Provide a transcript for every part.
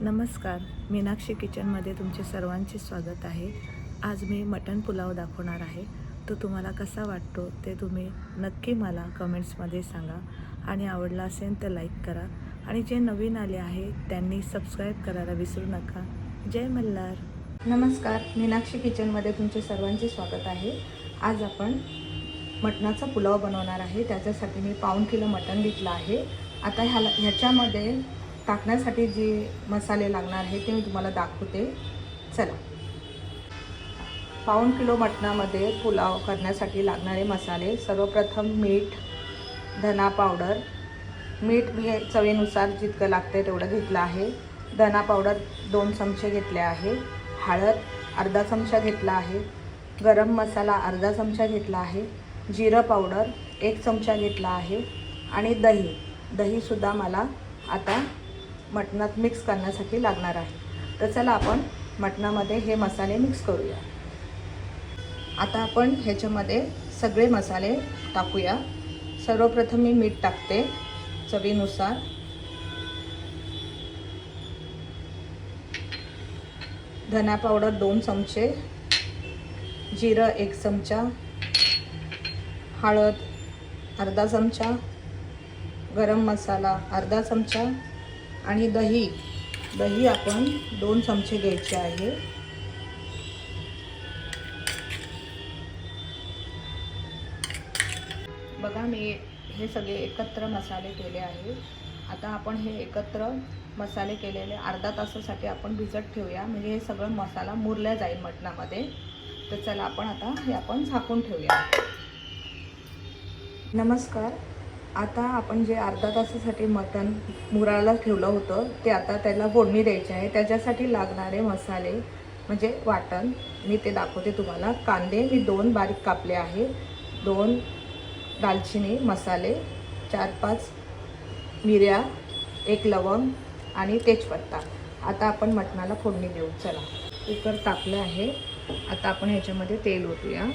नमस्कार, मीनाक्षी किचनमध्ये तुमचे सर्वांचे स्वागत आहे। आज मी मटण पुलाव दाखवणार आहे। तो तुम्हाला कसा वाटतो ते तुम्ही नक्की मला कमेंट्समध्ये सांगा आणि आवडला असेल तर लाईक करा आणि जे नवीन आले आहे त्यांनी सबस्क्राईब करायला विसरू नका। जय मल्हार। नमस्कार, मीनाक्षी किचनमध्ये तुमचे सर्वांचे स्वागत आहे। आज आपण मटणाचा पुलाव बनवणार आहे। त्याच्यासाठी मी पाऊण किलो मटण घेतलं आहे। आता ह्याच्यामध्ये टाकण्यासाठी जे मसाले लागणार आहे ते मी तुम्हाला दाखवते। चला, पाऊण किलो मटणामध्ये पुलाव करण्यासाठी लागणारे मसाले, सर्वप्रथम मीठ, धना पावडर, मीठ मी चवीनुसार जितकं लागते तेवढं घेतलं आहे। धना पावडर 2 चमचे घेतले आहे, हळद अर्धा चमचा घेतला आहे, गरम मसाला अर्धा चमचा घेतला आहे, जिरं पावडर 1 चमचा घेतला आहे आणि दही सुद्धा मला आता मटणात मिक्स करण्यासाठी लागणार आहे। तर चला आपण मटणामध्ये हे मसाले मिक्स करूया। आता आपण ह्याच्यामध्ये सगळे मसाले टाकूया। सर्वप्रथम मी मीठ टाकते चवीनुसार, धना पावडर 2 चमचे, जिरं 1 चमचा, हळद अर्धा चमचा, गरम मसाला अर्धा चमचा आणि दही आपण 2 चमचे घ्यायचे आहे। बघा, मी हे सगळे एकत्र मसाले केले आहे। आता आपण हे एकत्र मसाले केलेले अर्धा तासासाठी आपण भिजत ठेवूया, म्हणजे हे सगळं मसाला मुरला जाईल मटणामध्ये। तर चला आपण झाकून ठेवूया। नमस्कार, आता आपण जे अर्धा तासासाठी मटण मुरायला ठेवलं होतं ते आता त्याला फोडणी द्यायची आहे। त्याच्यासाठी लागणारे मसाले म्हणजे वाटण मी ते दाखवते तुम्हाला। कांदे मी 2 बारीक कापले आहे, 2 दालचिनी मसाले, 4-5 मिऱ्या, 1 लवंग आणि तेजपत्ता। आता आपण मटणाला फोडणी देऊ। चला, कुकर टाकलं आहे। आता आपण ह्याच्यामध्ये तेल ओतूया।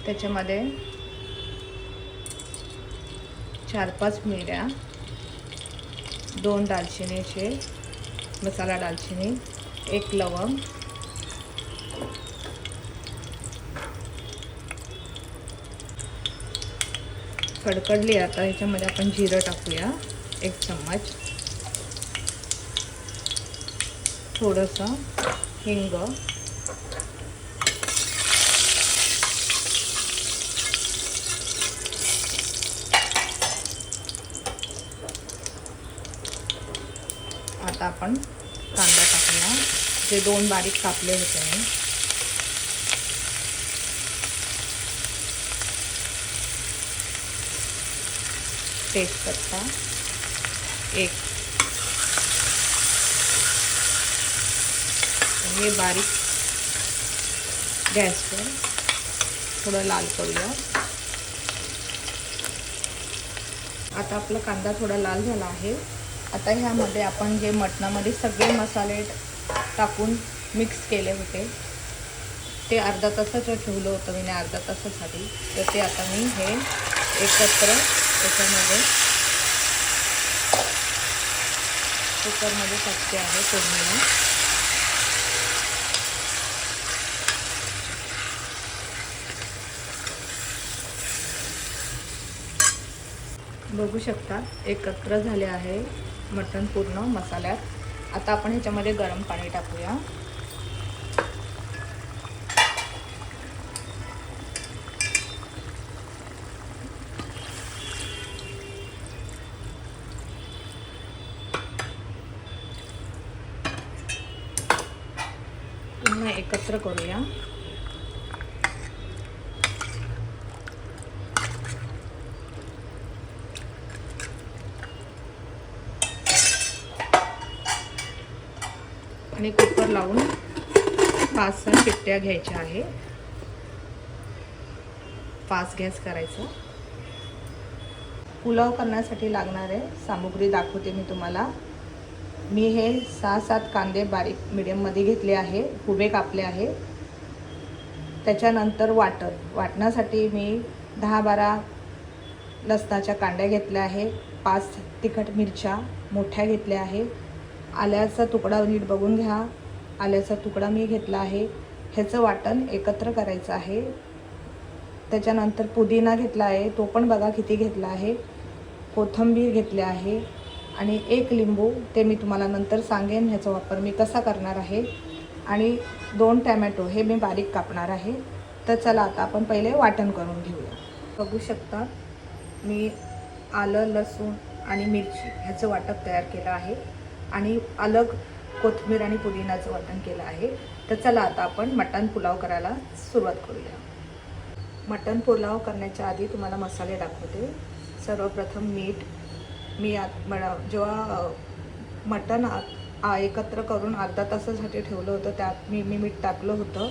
त्याच्यामध्ये 4-5 मिऱ्या, 2 दालचिनीचे मसाला दालचिनी, 1 लवंग, कडकडली। आता ह्याच्यामध्ये आपण जिरं टाकूया 1 चम्मच, थोडंसं हिंग, आता आपण कांदा टाकूया, जे 2 बारीक कापले होते मी। तेजपत्ता 1, हे बारीक गॅसवर थोडं लाल करूया। आता आपला कांदा थोडा लाल झाला आहे। आता ह्यामध्ये आपण जे मटणामध्ये सगळे मसाले टाकून मिक्स केले होते ते अर्धा तासाचं ठेवलं होतं मी अर्धा तासासाठी। तर ते आता मी हे एकत्र त्याच्यामध्ये कुकरमध्ये टाकते आहे फोडणीला। बघू शकता एकत्र झाले आहे मटण पूर्ण मसाल्यात। आता आपण ह्याच्यामध्ये गरम पाणी टाकूया। पुन्हा एकत्र करूया। आणि कुकर लावून 5-6 शिट्ट्या घ्यायच्या आहे। 5 गॅस करायचा। पुलाव करण्यासाठी लागणारे सामुग्री दाखवते मी तुम्हाला। मी हे 6-7 कांदे बारीक मीडियममध्ये घेतले आहे, उभे कापले आहे। त्याच्यानंतर वाटणासाठी मी 10-12 लसणाच्या कांड्या घेतल्या आहे, 5 तिखट मिरच्या मोठ्या घेतल्या आहे, आल्याचा तुकडा नीट बघून घ्या, आल्याचा तुकडा मी घेतला आहे. ह्याचं वाटण एकत्र करायचं आहे. त्याच्यानंतर पुदिना घेतला आहे, तो पण बघा किती घेतला आहे. कोथिंबीर घेतली आहे आणि 1 लिंबू, ते मी तुम्हाला नंतर सांगेन ह्याचा वापर मी कसा करणार आहे. आणि 2 टॅमॅटो हे मी बारीक कापणार आहे. तर चला आता आपण पहिले वाटण करून घेऊया. बघू शकता मी आलं, लसूण आणि मिरची ह्याचं वाटप तयार केलं आहे आणि अलग कोथिंबीर आणि पुदिनाचं वाटण केलं आहे. तर चला आता आपण मटण पुलाव करायला सुरुवात करूया. मटण पुलाव करण्याच्या आधी तुम्हाला मसाले दाखवते. सर्वप्रथम मीठ, मी जेव्हा मटण एकत्र करून अर्धा तासासाठी ठेवलं होतं त्यात मी मीठ टाकलं होतं.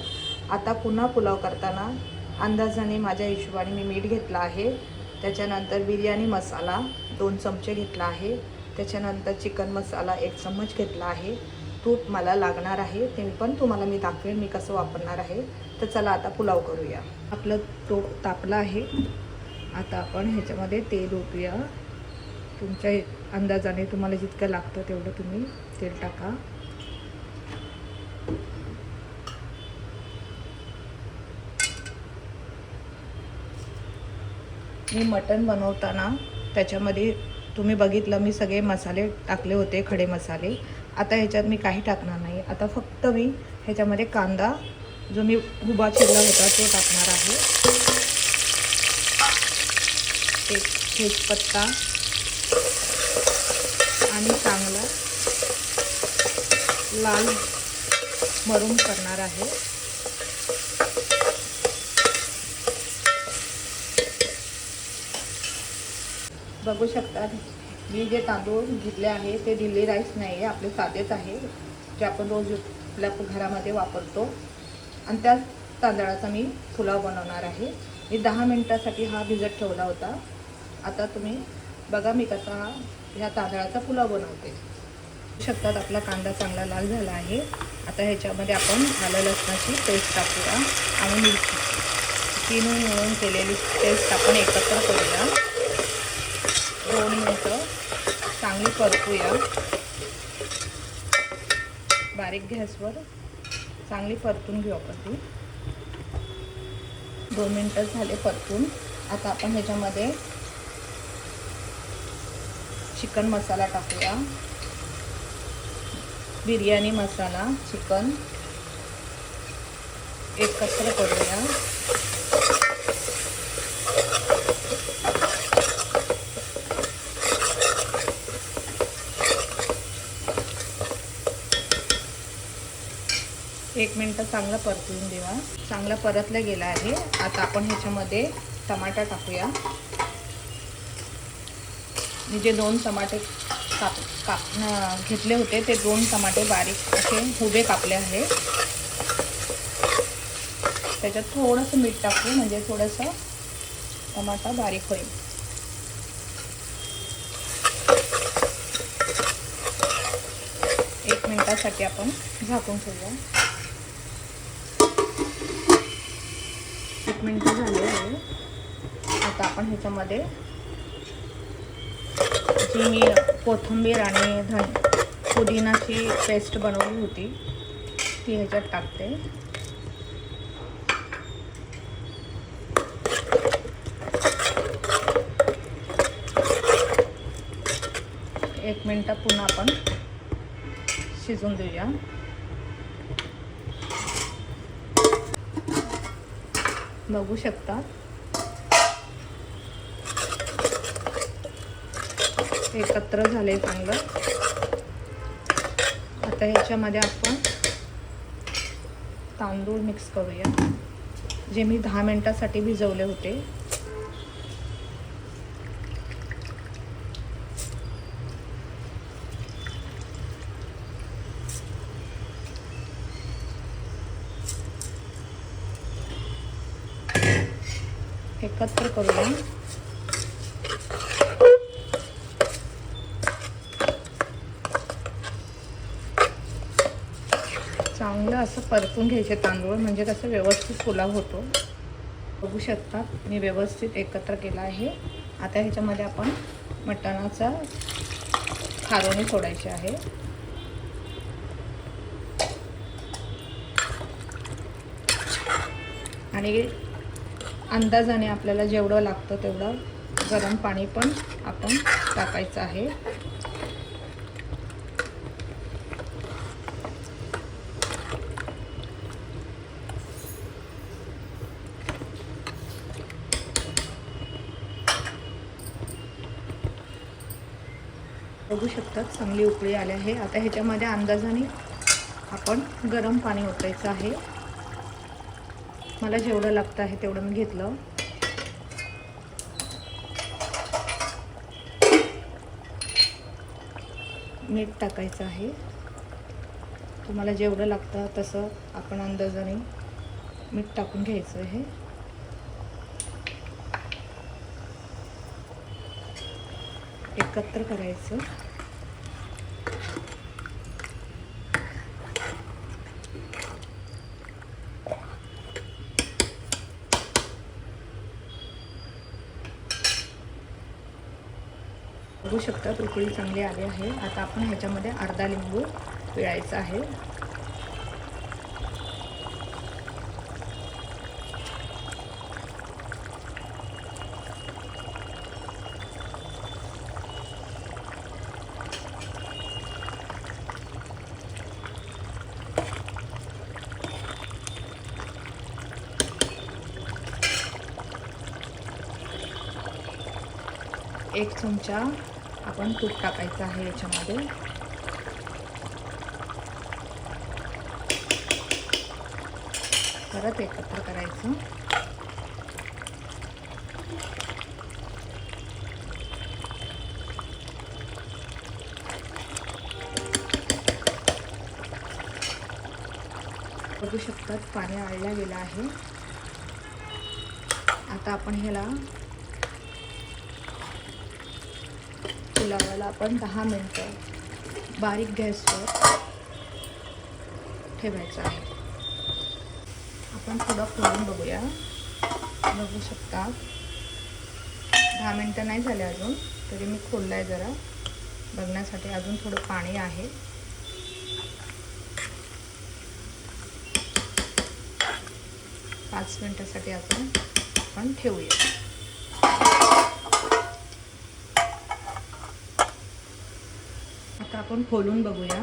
आता पुन्हा पुलाव करताना अंदाजाने माझ्या हिशोबाने मी मीठ घेतलं आहे. त्याच्यानंतर बिर्याणी मसाला 2 चमचे घेतला आहे. त्याच्यानंतर चिकन मसाला 1 चम्मच घेतला आहे. तूप मला लागणार आहे, ते पण तुम्हाला मी दाखवेन मी कसं वापरणार आहे. तर चला आता पुलाव करूया. आपलं तूप तापलं आहे. आता आपण ह्याच्यामध्ये तेल ओतूया. तुमच्या अंदाजाने तुम्हाला जितकं लागतं तेवढं तुम्ही तेल टाका. मी मटण बनवताना त्याच्यामध्ये तुम्ही बघितलं मी सगळे मसाले टाकले होते, खडे मसाले. आता ह्याच्यात मी काही टाकणार नाही. आता फक्त मी ह्याच्यामध्ये कांदा जो मी उभा चिरला होता तो टाकणार आहे. एक तेजपत्ता आणि चांगला लाल मरून करणार आहे. बघू शकता मी जे तांदूळ घेतले आहे ते दिल्ली राईस नाही आहे, आपले साधेच आहे जे आपण रोज आपल्या घरामध्ये वापरतो. आणि त्याच तांदळाचा मी पुलाव बनवणार आहे. मी 10 मिनिटासाठी हा भिजत ठेवला होता. आता तुम्ही बघा मी कसा ह्या तांदळाचा पुलाव बनवते. बघू शकतात आपला कांदा चांगला लाल झाला आहे. आता ह्याच्यामध्ये आपण आलं लसणाची पेस्ट टाकूया आणि मिरची, तीन मिळून केलेली पेस्ट आपण एकत्र करूया. 2 मिनिटं चांगली परतूया. बारीक गॅसवर चांगली परतून घेऊ आपण ती. 2 मिनिटं झाले परतून. आता आपण ह्याच्यामध्ये चिकन मसाला टाकूया, बिर्याणी मसाला, चिकन एकत्र करूया. एक मिनिट चांगला परतून देवा. चांगला परतला गेला आहे. आता आपण ह्याच्यामध्ये टमाटा टाकूया. मी जे 2 टमाटे घेतले होते ते 2 टमाटे बारीक असे उभे कापले आहे. त्याच्यात थोडंसं मीठ टाकू म्हणजे थोडंसं टमाटा बारीक होईल. एक मिनिटासाठी आपण झाकून ठेवूया. 1 मिनिट झाले आहे. आता आपण ह्याच्यामध्ये जी मी कोथिंबीर आणि पुदिनाची पेस्ट बनवली होती ती ह्याच्यात टाकते. एक मिनिट पुन्हा आपण शिजून देऊया. बघू शकता एकत्र झाले चांगलं. आता ह्याच्यामध्ये आपण तांदूळ मिक्स करूया जे मी 10 मिनिटासाठी भिजवले होते. एकत्र करूया. चांगलं असं परतून घ्यायचे तांदूळ म्हणजे कसं व्यवस्थित पुलाव होतो. बघू शकता मी व्यवस्थित एकत्र केला आहे. आता ह्याच्यामध्ये आपण मटणाचा खारोणी सोडायची आहे. आणि अंदाजाने आपल्याला जेवढं लागतं तेवढं गरम पाणी पण आपण टाकायचं आहे. बघू शकता चांगली उकळी आली आहे. आता ह्याच्यामध्ये अंदाजाने आपण गरम पाणी ओतायचं आहे. मला जेवढं लागतं आहे तेवढं मी घेतलं. मीठ टाकायचं आहे. तुम्हाला जेवढं लागतं तसं आपण अंदाजाने मीठ टाकून घ्यायचं आहे. एकत्र करायचं. बघू शकता उकळी चांगली आली आहे. आता आपण ह्याच्यामध्ये अर्धा लिंबू पिळायचा आहे. एक चमचा आपण तूप टाकायचं आहे याच्यामध्ये. परत एकत्र करायचं. बघू शकतात पाणी आळलं गेलं आहे. आता आपण ह्याला पुलावाला आपण 10 मिनिटं बारीक गॅसवर ठेवायचं आहे. आपण थोडं खोलून बघूया. बघू शकता 10 मिनिटं नाही झाले अजून, तरी मी खोललं आहे जरा बघण्यासाठी. अजून थोडं पाणी आहे. पाच मिनिटासाठी आपण ठेवूया. आता आपण खोलून बघूया.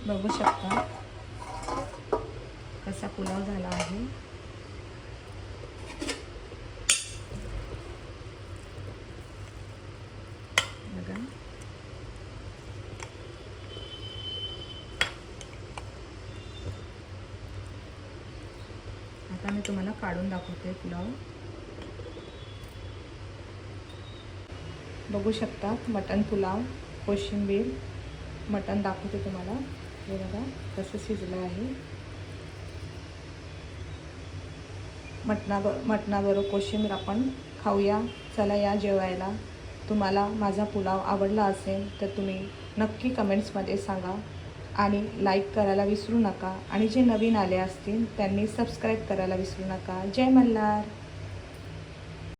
बघू शकता कसा पुलाव झाला आहे. बघा आता मी तुम्हाला काढून दाखवते पुलाव. बघू शकता मटण पुलाव, कोशिंबीर मटण दाखवते तुम्हाला. हे बघा कसं शिजलं आहे. मटणाबरोबर कोशिंबीर आपण खाऊया. चला या जेवायला. तुम्हाला माझा पुलाव आवडला असेल तर तुम्ही नक्की कमेंट्समध्ये सांगा आणि लाईक करायला विसरू नका. आणि जे नवीन आले असतील त्यांनी सबस्क्राईब करायला विसरू नका. जय मल्हार.